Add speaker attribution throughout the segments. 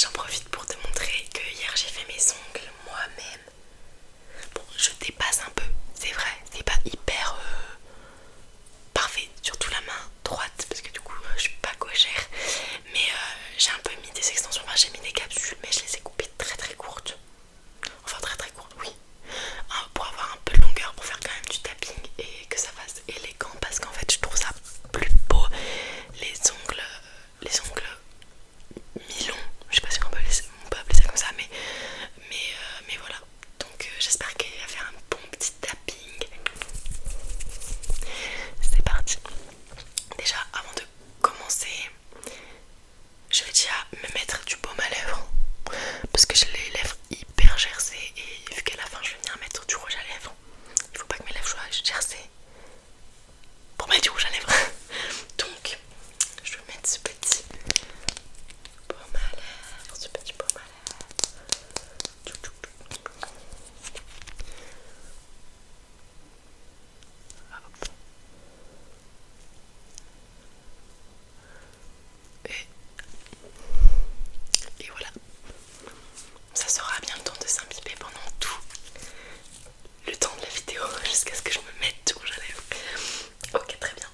Speaker 1: j'en profite pour te montrer que hier j'ai fait mes ongles moi-même. Bon, je dépasse un peu, c'est vrai, c'est pas hyper parfait, surtout la main droite parce que du coup je suis pas gauchère. Mais j'ai un peu mis des extensions, enfin j'ai mis des capsules mais je les ai coupées très très courtes. Enfin très très courtes, oui. Pour avoir un peu de longueur, pour faire quand même du tapping et que ça fasse élégant, parce qu'en fait je trouve ça plus beau les ongles mi-longs, je sais pas si on peut appeler ça comme ça, mais voilà. Donc j'espère qu'il va faire un bon petit tapping. C'est parti. Déjà avant de commencer, je vais déjà me mettre du baume à lèvres parce que j'ai les lèvres hyper gercées et vu qu'à la fin je vais venir mettre du rouge à lèvres, il faut pas que mes lèvres soient gercées pour mettre du rouge à lèvres. Donc je vais mettre ce petit baume à lèvres, ce petit baume à lèvres. Hop. Et voilà. Ça sera bien le temps de s'imbiber pendant tout le temps de la vidéo jusqu'à ce que je me mette du rouge à lèvres. Ok, très bien.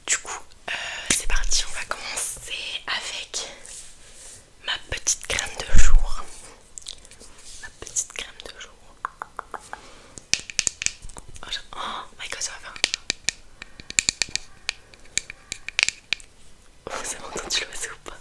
Speaker 1: Du coup, c'est parti, on va commencer avec ma petite crème de jour. Ma petite crème de jour. Oh my god, ça va faire. Vous avez entendu l'oiseau ou pas?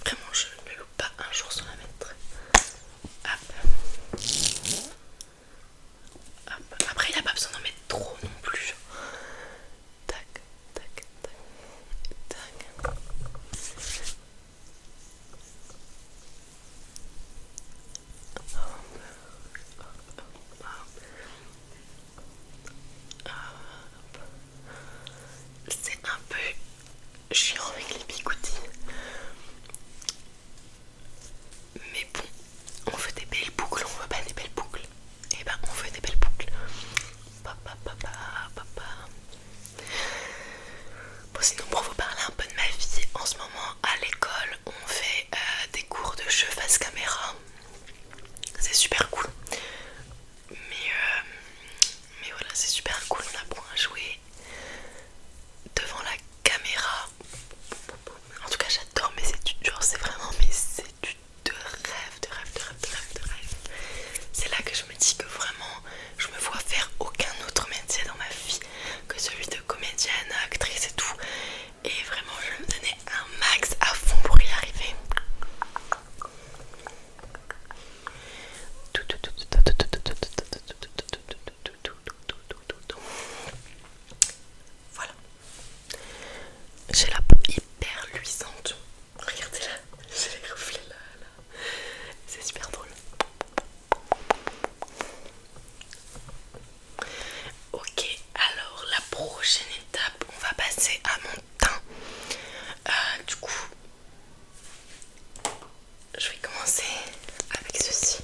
Speaker 1: Vraiment, je ne me loupe pas un jour sans la mettre. Hop. Hop. Après, il n'y a pas besoin d'en mettre trop non plus. Tac, tac, tac, tac. C'est un peu chiant avec les bigoudis. Mais bon, on veut des belles boucles, on veut pas des belles boucles. Et ben on veut des belles boucles. Papa, papa, papa. Bon, sinon pour vous parler un peu de ma vie, en ce moment à l'école on fait des cours de jeu face caméra. C'est super cool. Mais voilà, c'est super cool, on apprend à jouer devant la caméra. En tout cas j'adore mes études, genre c'est vraiment mes études de rêve, de rêve, de rêve, de rêve, de rêve. C'est là que je me dis que vraiment je me vois faire aucun autre métier dans ma vie que celui de comédienne, actrice et tout. Et vraiment je vais me donner un max à fond pour y arriver. Voilà. J'ai la peau hyper luisante. Regardez là, j'ai les reflets là. C'est super drôle. Ok, alors la prochaine étape, on va passer à mon teint. Du coup, je vais commencer avec ceci.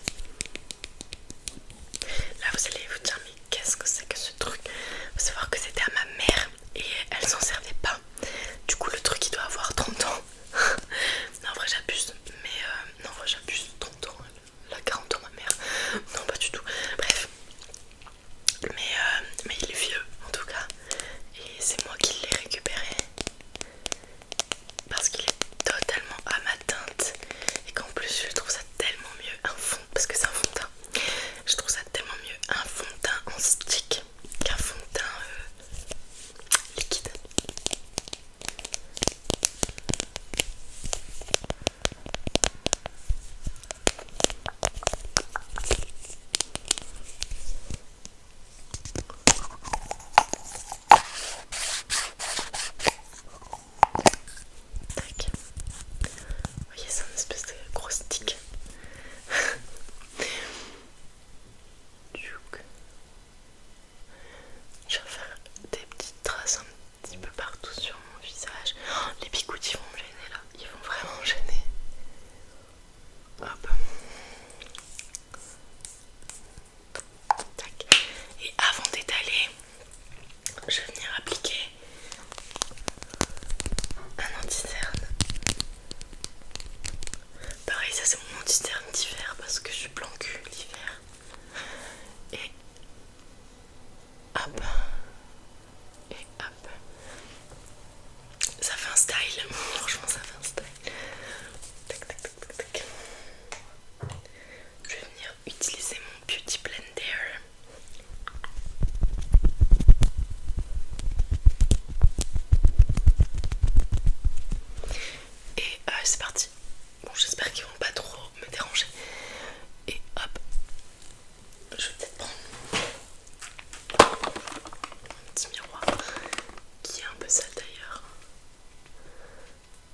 Speaker 1: Là vous allez vous dire mais qu'est-ce que c'est que ce truc? Faut savoir que c'était à ma mère et elle s'en servait pas. Du coup le truc il doit avoir 30 ans. Non en vrai j'abuse. Mais non en vrai j'abuse, 30 ans. Elle a 40 ans ma mère. Non pas du tout. Bref. Mais il est vieux en tout cas. Et c'est moi qui l'ai récupéré. Parce qu'il est totalement à ma teinte. Et qu'en plus je trouve ça tellement mieux un fond. Parce que c'est un fond de teint. Je trouve ça tellement mieux un fond de teint en stick qu'un fond de teint liquide. Tac. Vous voyez, c'est un espèce de gros stick. Je vais faire des petites traces un petit peu partout sur mon visage. Oh, les bigoudis vont me gêner là, ils vont vraiment me gêner. Hop. Tac. Et avant d'étaler, je vais venir appliquer un anti-cerne. Pareil, ça c'est mon anti-cerne d'hiver parce que je suis blanc cul l'hiver. Et hop. Et hop. Ça fait un style. Franchement ça fait un style. Tac tac tac tac tac. Je vais venir utiliser mon Beauty Blender. Et c'est parti. Bon j'espère qu'ils vont pas trop me déranger. Et hop. Je vais peut-être prendre un petit miroir qui est un peu sale d'ailleurs.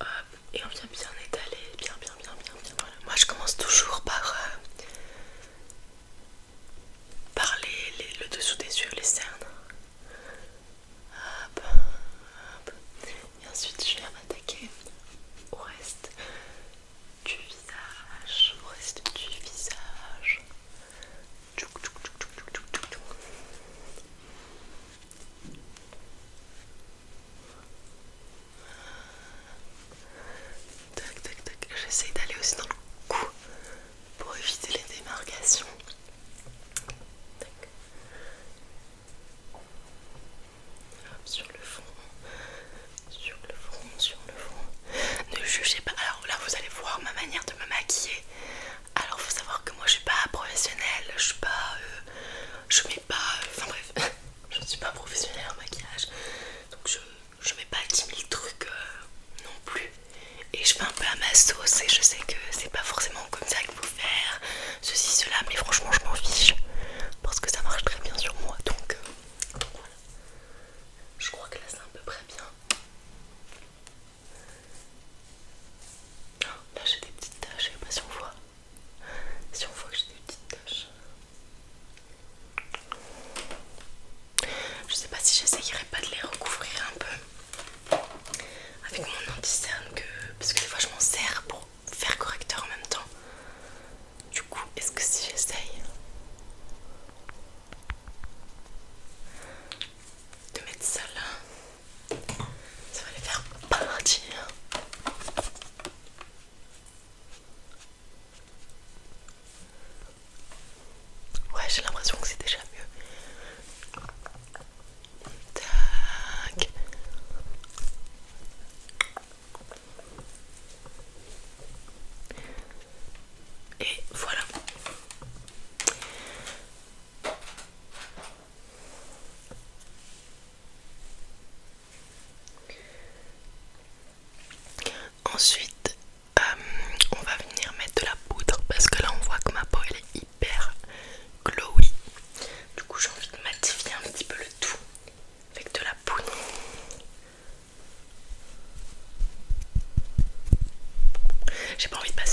Speaker 1: Hop. Et on vient bien étaler. Bien. Voilà. Moi je commence toujours par le dessous des yeux, les cernes. Hop, hop. Et ensuite je viens m'attaquer au reste du visage. Tchouk, tchouk, tchouk, tchouk, tchouk, tchouk, tchouk. Tac, tac, tac. J'essaye d'aller aussi dans le cou pour éviter les démarcations. Tac. Hop, sur le front. Ne jugez pas. Alors là, vous allez voir ma manière de me maquiller. Alors, faut savoir que moi, je suis pas professionnelle. Je suis pas. Je mets pas. Enfin bref, je ne suis pas professionnelle en maquillage. Donc, je mets pas 10 000 trucs non plus. Et je fais un peu à ma sauce.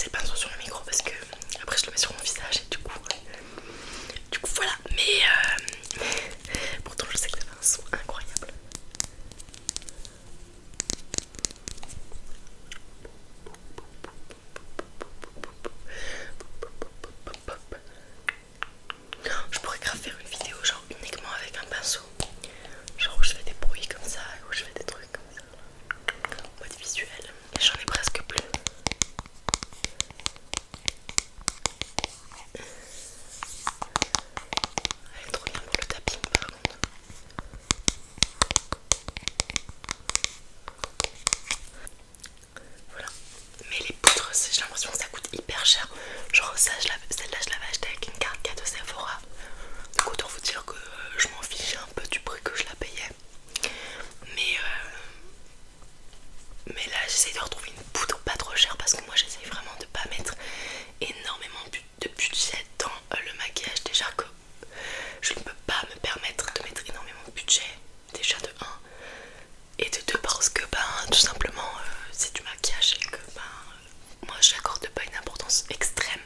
Speaker 1: le pinceau sur le micro parce que après je le mets sur mon visage et du coup voilà. Mais pourtant je sais que ça fait un son incroyable. Je pourrais grave faire une vidéo genre uniquement avec un pinceau, genre où je fais des bruits comme ça, où je fais des trucs comme ça, en mode visuel. Et j'en ai presque plus. Elle est trop bien pour le tapping par contre. Voilà. Mais les poudres, j'ai l'impression que ça coûte hyper cher. Genre ça, celle-là je l'avais achetée avec une carte cadeau Sephora. Donc autant vous dire que je m'en fichais un peu du prix que je la payais. Mais, mais là j'essaie de retrouver une poudre pas trop chère parce que moi j'essaie vraiment de pas mettre énormément de budget dans le maquillage. Déjà que je ne peux pas me permettre de mettre énormément de budget, déjà de 1. Et de 2 parce que tout simplement c'est du maquillage et que moi j'accorde pas une importance extrême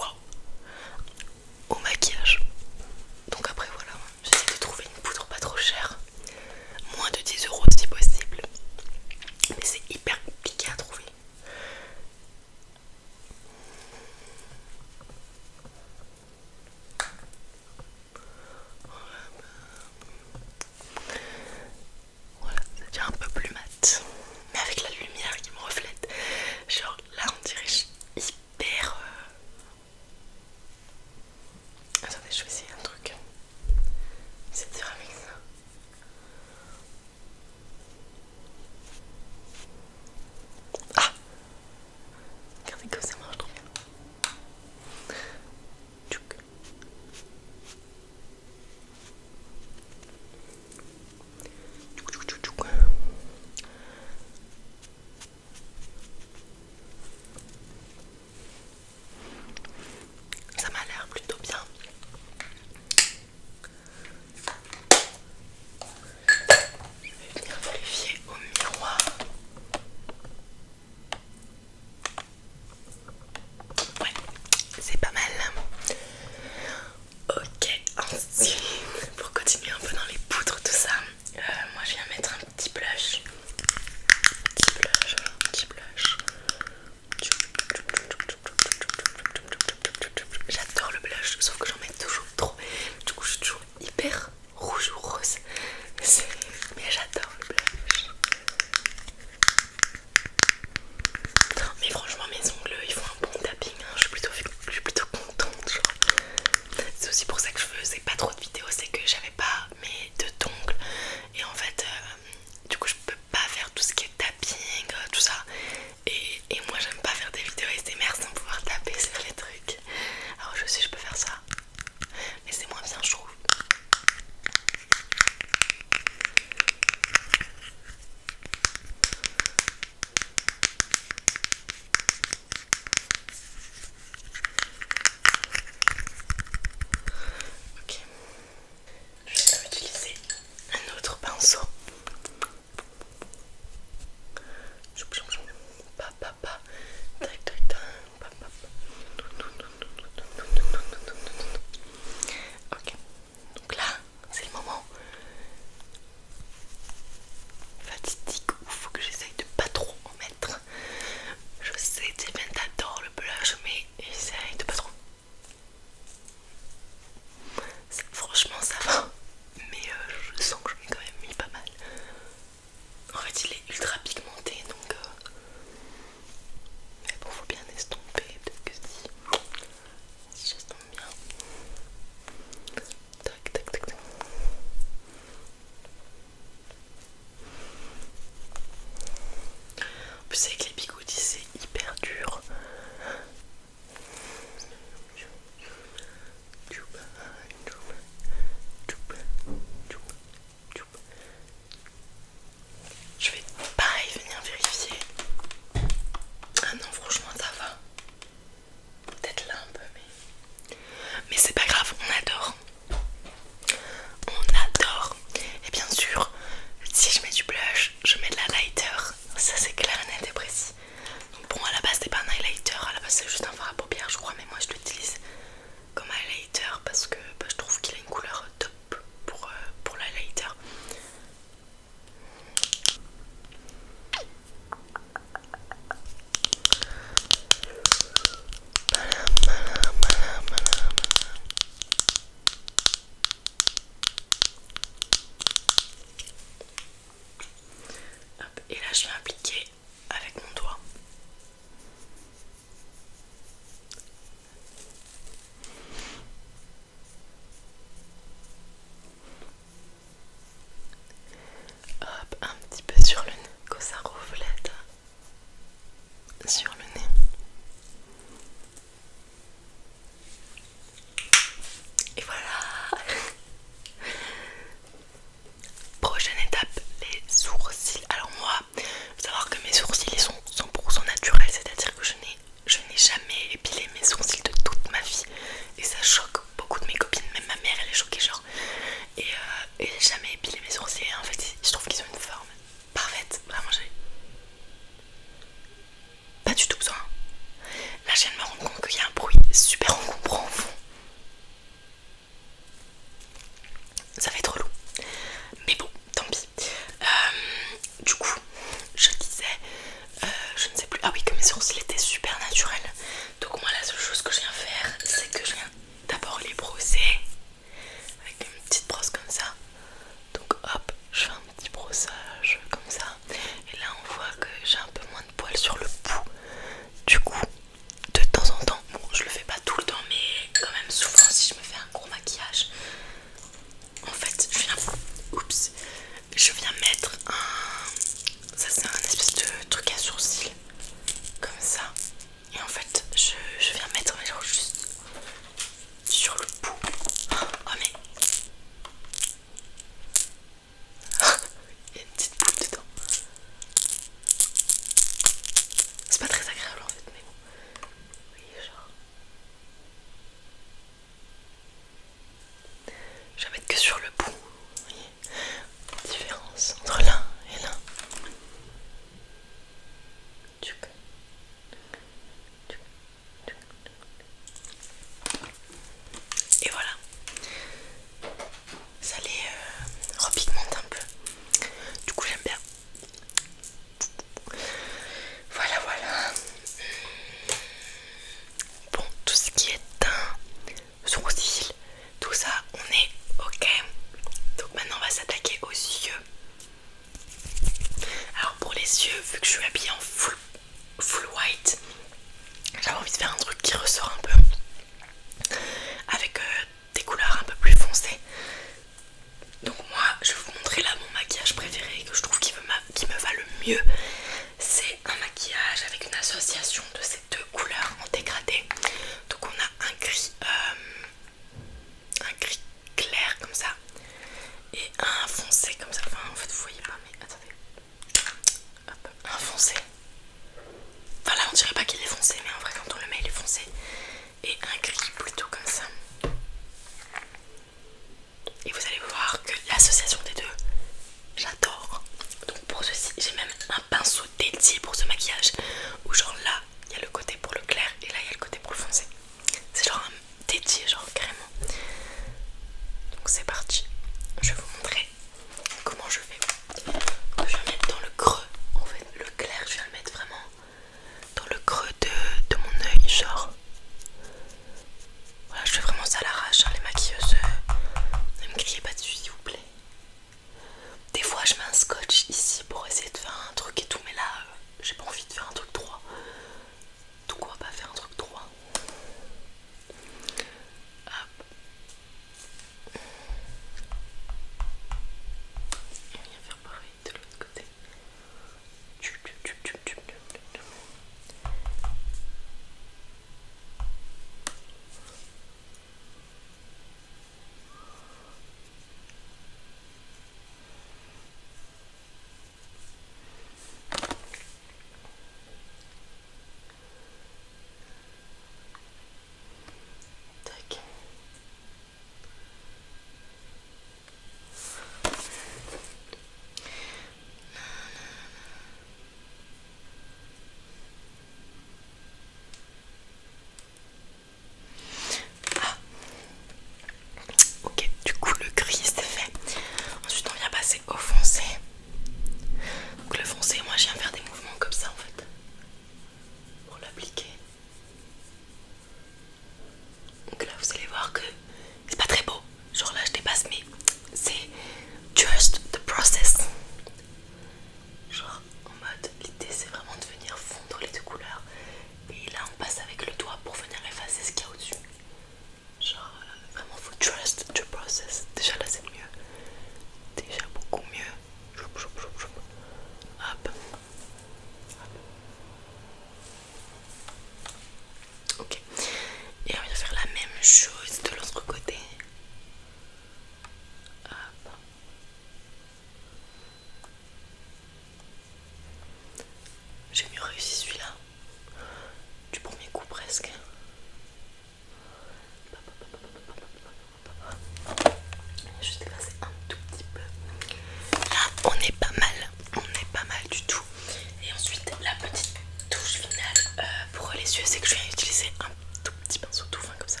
Speaker 1: les yeux, c'est que je viens d'utiliser un tout petit pinceau tout fin comme ça.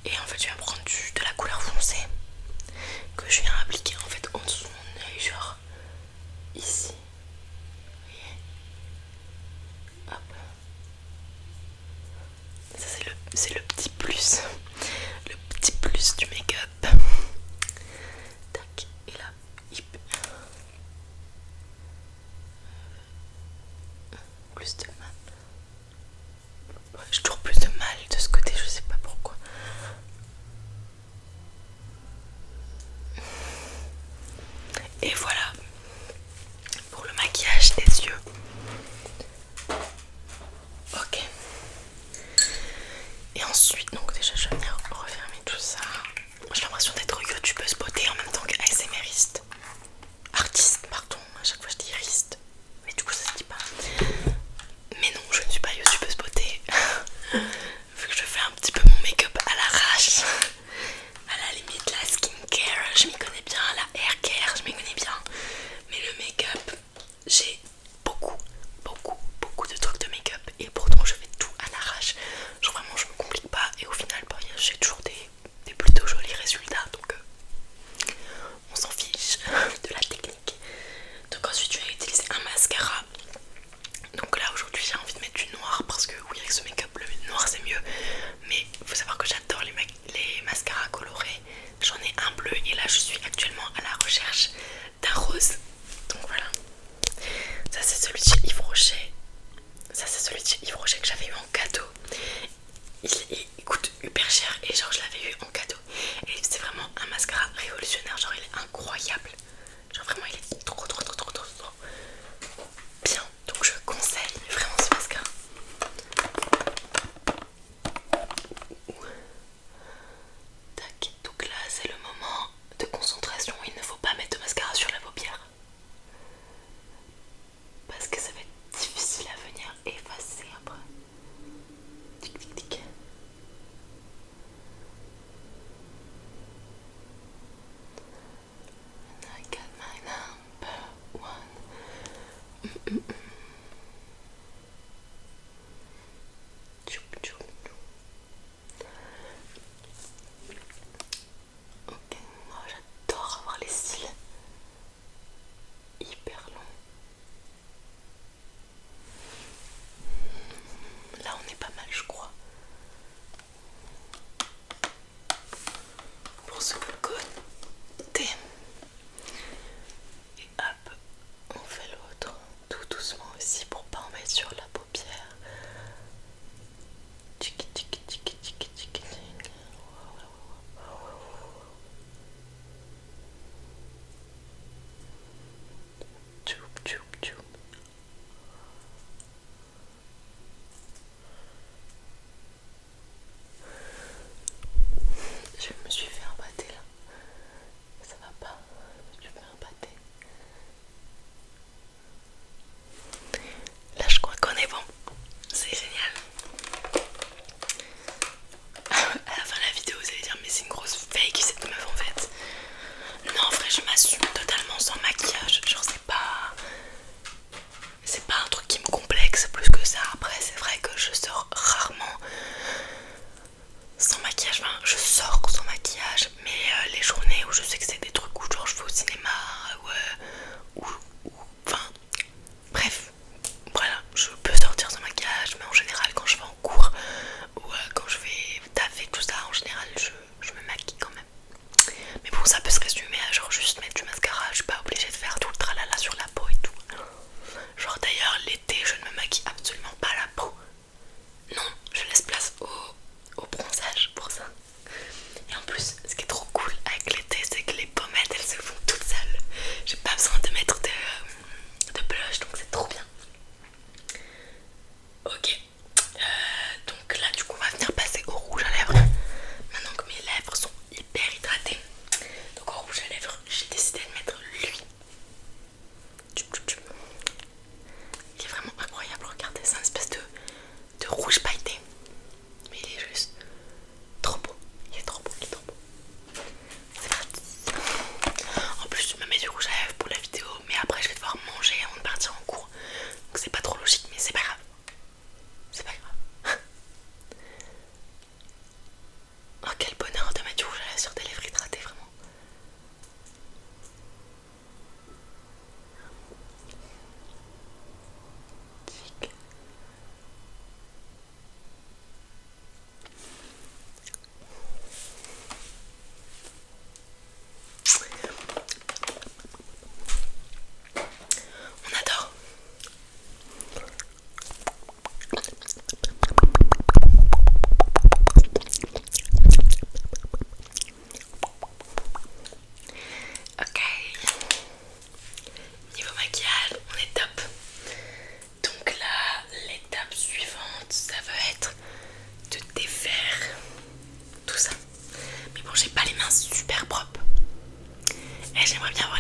Speaker 1: Et en fait je viens prendre de la couleur foncée que je viens appliquer en fait en dessous de mon œil, genre ici. Vous voyez? Hop. Ça c'est le petit plus. Le petit plus du make-up. Tac. Et là, plus de mal. Ouais, j'ai toujours plus de mal de ce côté, je sais pas pourquoi. Et voilà pour le maquillage des yeux. Ok. Et ensuite, donc déjà je vais venir refermer tout ça. J'ai l'impression d'être youtubeuse beauté en même temps que ASMRiste. Artiste, pardon, à chaque fois je dis riste. Mais du coup ça se dit pas. Mais non, je ne suis pas youtubeuse beauté. Vu que je fais un petit peu mon make-up à l'arrache. À la limite la skincare, je m'y connais bien. La hair care, je m'y connais bien. Mais le make-up, j'ai beaucoup de trucs de make-up. Et pourtant je fais tout à l'arrache. Genre vraiment je me complique pas. Et au final bah, j'ai toujours des plutôt jolis résultats. Donc on s'en fiche de la technique. Donc ensuite je vais utiliser un mascara. Donc là aujourd'hui j'ai envie de mettre du noir parce que oui avec ce make-up le noir c'est mieux. Mais il faut savoir que j'adore les mascaras colorés. J'en ai un bleu et là je suis actuellement à la recherche d'un rose. Donc voilà. Ça c'est celui de chez Yves Rocher. Ça c'est celui de chez Yves Rocher que j'avais eu en cadeau. Il coûte hyper cher et genre je l'avais eu en cadeau. Et c'est vraiment un mascara révolutionnaire. Genre il est incroyable. Genre vraiment il est trop bien. Donc je conseille vraiment ce mascara. Tac, donc là c'est le moment de concentration. Il ne faut pas mettre de mascara sur la paupière parce que ça va être difficile à venir effacer après. Tic tic tic. mains super propres. Et j'aimerais bien avoir